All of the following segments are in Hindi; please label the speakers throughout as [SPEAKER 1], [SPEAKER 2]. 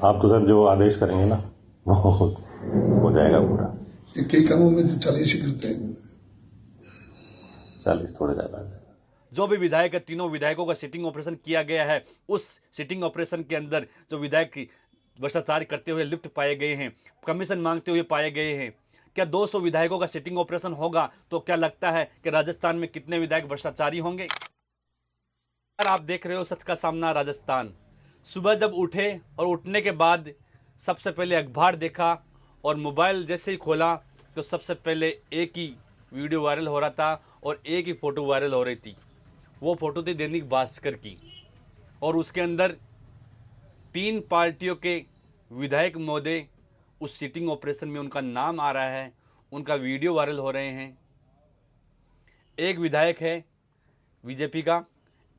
[SPEAKER 1] आप तो सर जो आदेश करेंगे ना वो हो जाएगा पूरा।
[SPEAKER 2] कई कामों में तो 40 ही करते हैं।
[SPEAKER 1] 40 थोड़े ज्यादा है।
[SPEAKER 3] जो भी विधायक है, तीनों विधायकों का सिटिंग ऑपरेशन किया गया है। उस सिटिंग ऑपरेशन के अंदर जो विधायक भ्रष्टाचार करते हुए लिप्त पाए गए हैं, कमीशन मांगते हुए पाए गए हैं, क्या 200 विधायकों का सिटिंग ऑपरेशन होगा तो क्या लगता है कि राजस्थान में कितने विधायक भ्रष्टाचारी होंगे? आप देख रहे हो सच का सामना राजस्थान। सुबह जब उठे और उठने के बाद सबसे पहले अखबार देखा और मोबाइल जैसे ही खोला तो सबसे पहले एक ही वीडियो वायरल हो रहा था और एक ही फ़ोटो वायरल हो रही थी। वो फ़ोटो थी दैनिक भास्कर की और उसके अंदर 3 पार्टियों के विधायक महोदय उस सिटिंग ऑपरेशन में उनका नाम आ रहा है, उनका वीडियो वायरल हो रहे हैं। एक विधायक है बीजेपी का,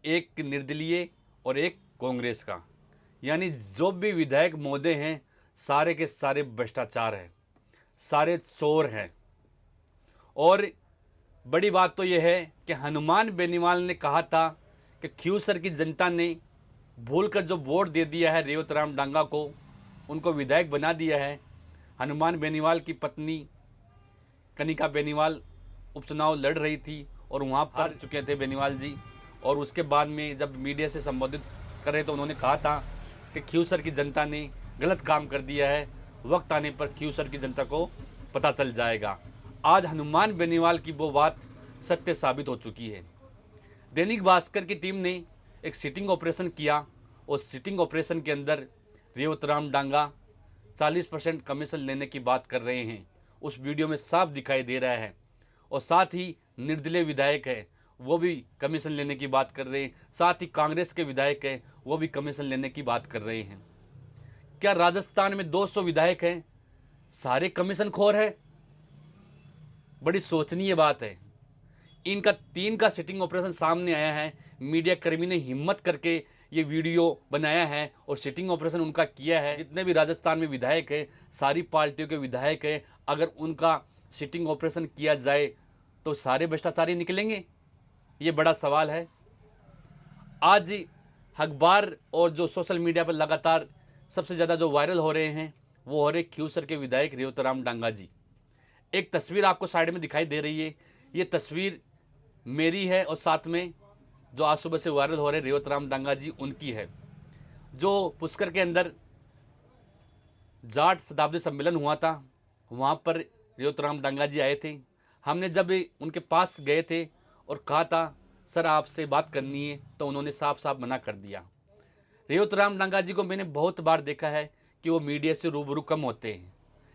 [SPEAKER 3] एक निर्दलीय और एक कांग्रेस का। यानी जो भी विधायक महोदय हैं सारे के सारे भ्रष्टाचार हैं, सारे चोर हैं। और बड़ी बात तो यह है कि हनुमान बेनीवाल ने कहा था कि खींवसर की जनता ने भूलकर जो वोट दे दिया है रेवतराम डांगा को, उनको विधायक बना दिया है। हनुमान बेनीवाल की पत्नी कनिका बेनीवाल उपचुनाव लड़ रही थी और वहाँ पर हार चुके थे बेनीवाल जी। और उसके बाद में जब मीडिया से संबोधित कर रहे तो उन्होंने कहा था कि खींवसर की जनता ने गलत काम कर दिया है, वक्त आने पर खींवसर की जनता को पता चल जाएगा। आज हनुमान बेनीवाल की वो बात सत्य साबित हो चुकी है। दैनिक भास्कर की टीम ने एक सिटिंग ऑपरेशन किया और सिटिंग ऑपरेशन के अंदर रेवतराम डांगा 40% कमीशन लेने की बात कर रहे हैं, उस वीडियो में साफ दिखाई दे रहा है। और साथ ही निर्दलीय विधायक है वो भी कमीशन लेने की बात कर रहे हैं, साथ ही कांग्रेस के विधायक है वो भी कमीशन लेने की बात कर रहे हैं। क्या राजस्थान में 200 विधायक हैं सारे कमीशन खोर है? बड़ी सोचनीय बात है। इनका 3 का सिटिंग ऑपरेशन सामने आया है, मीडिया कर्मी ने हिम्मत करके ये वीडियो बनाया है और सिटिंग ऑपरेशन उनका किया है। जितने भी राजस्थान में विधायक है, सारी पार्टियों के विधायक है, अगर उनका सिटिंग ऑपरेशन किया जाए तो सारे भ्रष्टाचारी निकलेंगे? ये बड़ा सवाल है। आज अखबार और जो सोशल मीडिया पर लगातार सबसे ज़्यादा जो वायरल हो रहे हैं वो हो रहे खींवसर के विधायक रेवतराम डांगा जी। एक तस्वीर आपको साइड में दिखाई दे रही है, ये तस्वीर मेरी है और साथ में जो आज सुबह से वायरल हो रहे रेवतराम डांगा जी उनकी है। जो पुष्कर के अंदर जाट शताब्दी सम्मेलन हुआ था वहाँ पर रेवतराम डांगा जी आए थे। हमने जब उनके पास गए थे और कहा था सर आपसे बात करनी है तो उन्होंने साफ साफ मना कर दिया। रेवतराम डांगा जी को मैंने बहुत बार देखा है कि वो मीडिया से रूबरू कम होते हैं,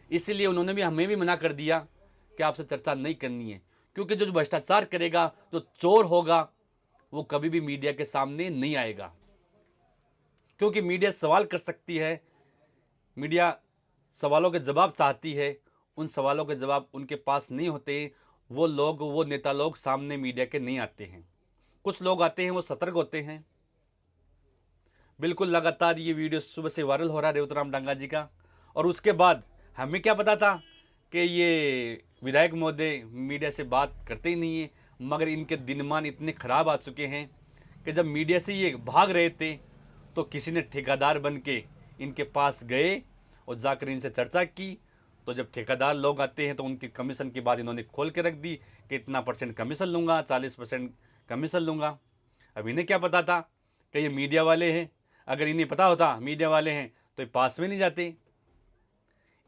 [SPEAKER 3] इसीलिए उन्होंने भी हमें भी मना कर दिया कि आपसे चर्चा नहीं करनी है, क्योंकि जो भ्रष्टाचार करेगा, जो चोर होगा, वो कभी भी मीडिया के सामने नहीं आएगा। क्योंकि मीडिया सवाल कर सकती है, मीडिया सवालों के जवाब चाहती है, उन सवालों के जवाब उनके पास नहीं होते। वो लोग, वो नेता लोग सामने मीडिया के नहीं आते हैं। कुछ लोग आते हैं वो सतर्क होते हैं। बिल्कुल लगातार ये वीडियो सुबह से वायरल हो रहा है रेवतराम डांगा जी का, और उसके बाद हमें क्या पता था कि ये विधायक महोदय मीडिया से बात करते ही नहीं है। मगर इनके दिनमान इतने ख़राब आ चुके हैं कि जब मीडिया से ये भाग रहे थे तो किसी ने ठेकेदार बन के इनके पास गए और जाकर इनसे चर्चा की। तो जब ठेकेदार लोग आते हैं तो उनकी कमीशन की बात इन्होंने खोल के रख दी कि इतना % कमीशन लूँगा, 40% कमीशन लूँगा। अब इन्हें क्या पता था कि ये मीडिया वाले हैं? अगर इन्हें पता होता मीडिया वाले हैं तो ये पास में नहीं जाते।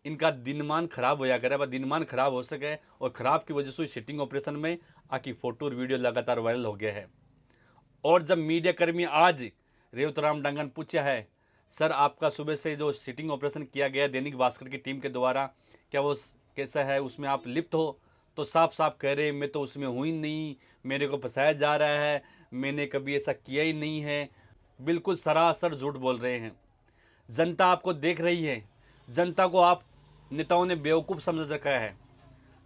[SPEAKER 3] इनका दिनमान खराब हो जाएगा। अब दिनमान खराब हो सके और ख़राब की वजह से सिटिंग ऑपरेशन में आकी फ़ोटो और वीडियो लगातार वायरल हो गया है। और जब मीडिया कर्मी आज रेवतराम डांगा ने पूछा है सर आपका सुबह से जो सिटिंग ऑपरेशन किया गया दैनिक भास्कर की टीम के द्वारा, क्या वो कैसा है, उसमें आप लिप्त हो? तो साफ साफ कह रहे मैं तो उसमें हूँ ही नहीं, मेरे को फंसाया जा रहा है, मैंने कभी ऐसा किया ही नहीं है। बिल्कुल सरासर झूठ बोल रहे हैं। जनता आपको देख रही है, जनता को आप नेताओं ने बेवकूफ़ समझ रखा है।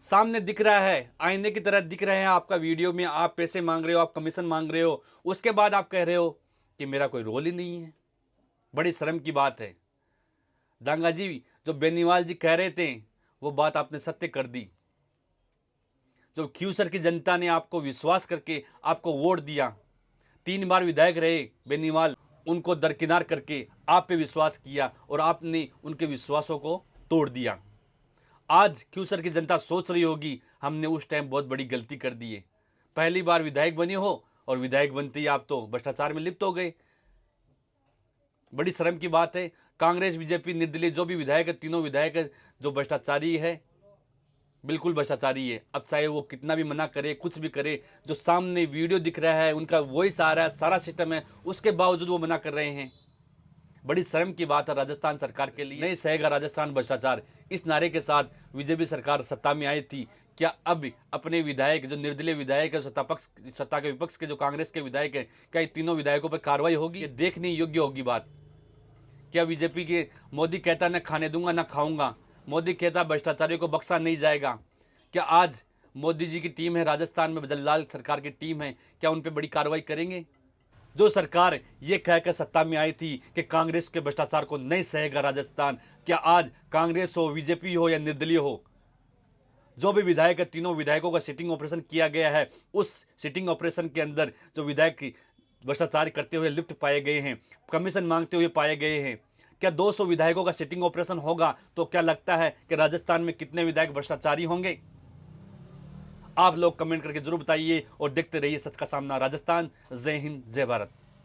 [SPEAKER 3] सामने दिख रहा है, आईने की तरह दिख रहे हैं आपका वीडियो में, आप पैसे मांग रहे हो, आप कमीशन मांग रहे हो, उसके बाद आप कह रहे हो कि मेरा कोई रोल ही नहीं है। बड़ी शर्म की बात है। डांगा जी, जो बेनीवाल जी कह रहे थे वो बात आपने सत्य कर दी। जो खींवसर की जनता ने आपको विश्वास करके आपको वोट दिया, 3 बार विधायक रहे बेनीवाल, उनको दरकिनार करके आप पे विश्वास किया और आपने उनके विश्वासों को तोड़ दिया। आज क्यूसर की जनता सोच रही होगी हमने उस टाइम बहुत बड़ी गलती कर दी है। पहली बार विधायक बने हो और विधायक बनते ही आप तो भ्रष्टाचार में लिप्त हो गए। बड़ी शर्म की बात है। कांग्रेस, बीजेपी, निर्दलीय जो भी विधायक है, तीनों विधायक जो भ्रष्टाचारी है, बिल्कुल भ्रष्टाचारी है। अब चाहे वो कितना भी मना करे, कुछ भी करे, जो सामने वीडियो दिख रहा है, उनका वॉइस आ रहा है, सारा सिस्टम है, उसके बावजूद वो मना कर रहे हैं। बड़ी शर्म की बात है राजस्थान सरकार के लिए। नहीं सहेगा राजस्थान भ्रष्टाचार, इस नारे के साथ बीजेपी सरकार सत्ता में आई थी। क्या अब अपने विधायक, जो निर्दलीय विधायक है, सत्ता के विपक्ष के जो कांग्रेस के विधायक है, क्या इन तीनों विधायकों पर कार्रवाई होगी? ये देखने योग्य होगी बात। क्या बीजेपी के मोदी कहता न खाने दूंगा न खाऊंगा, मोदी कहता भ्रष्टाचारियों को बख्शा नहीं जाएगा। क्या आज मोदी जी की टीम है राजस्थान में, जलाल सरकार की टीम है, क्या उन पर बड़ी कार्रवाई करेंगे? जो सरकार ये कहकर सत्ता में आई थी कि कांग्रेस के भ्रष्टाचार को नहीं सहेगा राजस्थान, क्या आज कांग्रेस हो, बीजेपी हो या निर्दलीय हो, जो भी विधायक है, तीनों विधायकों का सिटिंग ऑपरेशन किया गया है। उस सिटिंग ऑपरेशन के अंदर जो विधायक भ्रष्टाचार करते हुए लिप्त पाए गए हैं, कमीशन मांगते हुए पाए गए हैं, क्या 200 विधायकों का सिटिंग ऑपरेशन होगा तो क्या लगता है कि राजस्थान में कितने विधायक भ्रष्टाचारी होंगे? आप लोग कमेंट करके जरूर बताइए और देखते रहिए सच का सामना राजस्थान। जय हिंद, जय भारत।